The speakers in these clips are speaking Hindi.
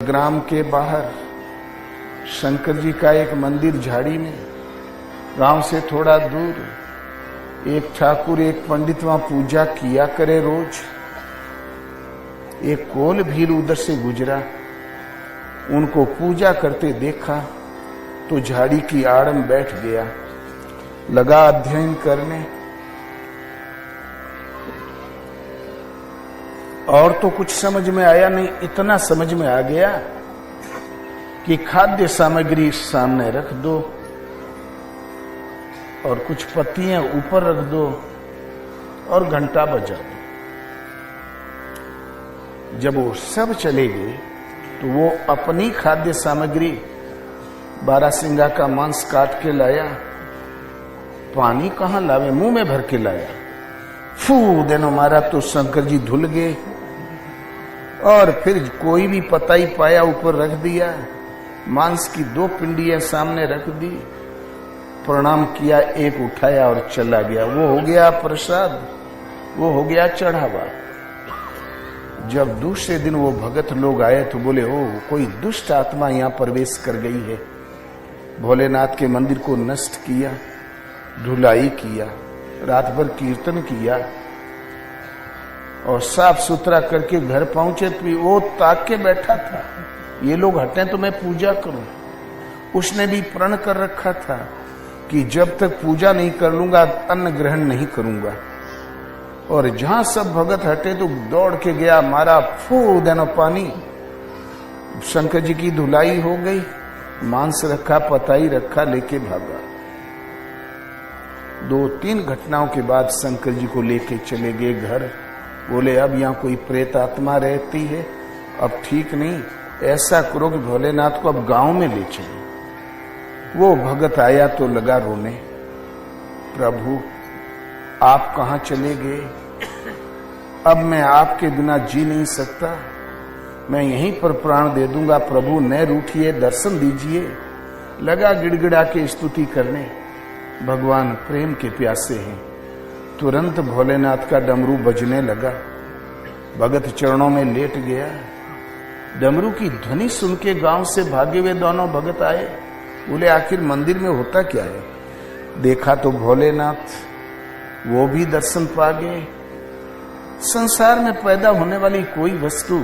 ग्राम के बाहर शंकर जी का एक मंदिर झाड़ी में, गांव से थोड़ा दूर एक ठाकुर एक पंडित वहां पूजा किया करे रोज। एक कोल भील उधर से गुजरा, उनको पूजा करते देखा तो झाड़ी की आड़ में बैठ गया, लगा अध्ययन करने। और तो कुछ समझ में आया नहीं, इतना समझ में आ गया कि खाद्य सामग्री सामने रख दो और कुछ पत्तियां ऊपर रख दो और घंटा बजा दो। जब वो सब चले गए तो वो अपनी खाद्य सामग्री बारहसिंगा का मांस काट के लाया, पानी कहां लावे, मुंह में भर के लाया। फू देनो मारा तो शंकर जी धुल गए और फिर कोई भी पता ही पाया ऊपर रख दिया, मांस की 2 पिंडियां सामने रख दी, प्रणाम किया, एक उठाया और चला गया। वो हो गया प्रसाद, वो हो गया चढ़ावा। जब दूसरे दिन वो भगत लोग आए तो बोले, ओ कोई दुष्ट आत्मा यहां प्रवेश कर गई है, भोलेनाथ के मंदिर को नष्ट किया, धुलाई किया, रात भर कीर्तन किया और साफ सुथरा करके घर पहुंचे तो वो ताक के बैठा था, ये लोग हटे तो मैं पूजा करूं। उसने भी प्रण कर रखा था कि जब तक पूजा नहीं कर लूंगा अन्न ग्रहण नहीं करूंगा। और जहां सब भगत हटे तो दौड़ के गया, मारा फू देना पानी, शंकर जी की धुलाई हो गई, मांस रखा, पताई रखा, लेके भागा। 2-3 घटनाओं के बाद शंकर जी को लेके चले गए घर। बोले अब यहाँ कोई प्रेत आत्मा रहती है, अब ठीक नहीं, ऐसा करो कि भोलेनाथ को अब गांव में ले चलो। वो भगत आया तो लगा रोने, प्रभु आप कहां चले गए, अब मैं आपके बिना जी नहीं सकता, मैं यहीं पर प्राण दे दूंगा, प्रभु न रूठिए, दर्शन दीजिए। लगा गिड़गिड़ा के स्तुति करने, भगवान प्रेम के प्यासे हैं। तुरंत भोलेनाथ का डमरू बजने लगा, भगत चरणों में लेट गया। डमरू की ध्वनि सुन के गांव से भागे हुए दोनों भगत आए, बोले आखिर मंदिर में होता क्या है। देखा तो भोलेनाथ, वो भी दर्शन पा गए। संसार में पैदा होने वाली कोई वस्तु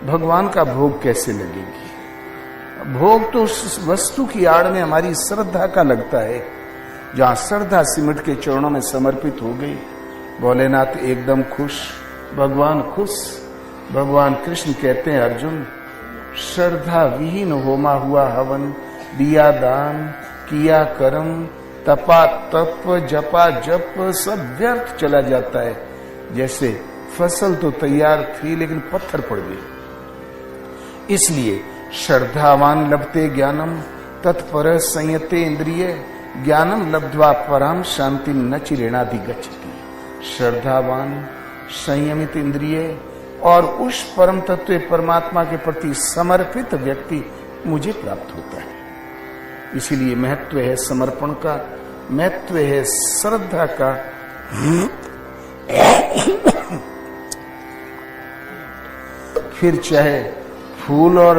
भगवान का भोग कैसे लगेगी। भोग तो उस वस्तु की आड़ में हमारी श्रद्धा का लगता है। जहां श्रद्धा सिमट के चरणों में समर्पित हो गई, भोलेनाथ एकदम खुश, भगवान खुश। भगवान कृष्ण कहते हैं, अर्जुन श्रद्धा विहीन होमा हुआ हवन, दिया दान, किया कर्म, तपा तप, जपा जप, सब व्यर्थ चला जाता है। जैसे फसल तो तैयार थी लेकिन पत्थर पड़ गए। इसलिए श्रद्धावान लभते ज्ञानम तत्पर संयते इंद्रिय, ज्ञानम लब्ध्वा पराम शांति न चिरेणाधिगच्छति। श्रद्धावान, संयमित इंद्रिय और उस परम तत्व परमात्मा के प्रति समर्पित व्यक्ति मुझे प्राप्त होता है। इसीलिए महत्व है समर्पण का, महत्व है श्रद्धा का। फिर चाहे फूल और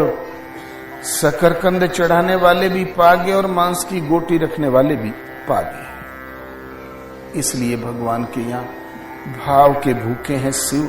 शकरकंद चढ़ाने वाले भी पा गए और मांस की गोटी रखने वाले भी पा गए। इसलिए भगवान के यहाँ भाव के भूखे हैं शिव।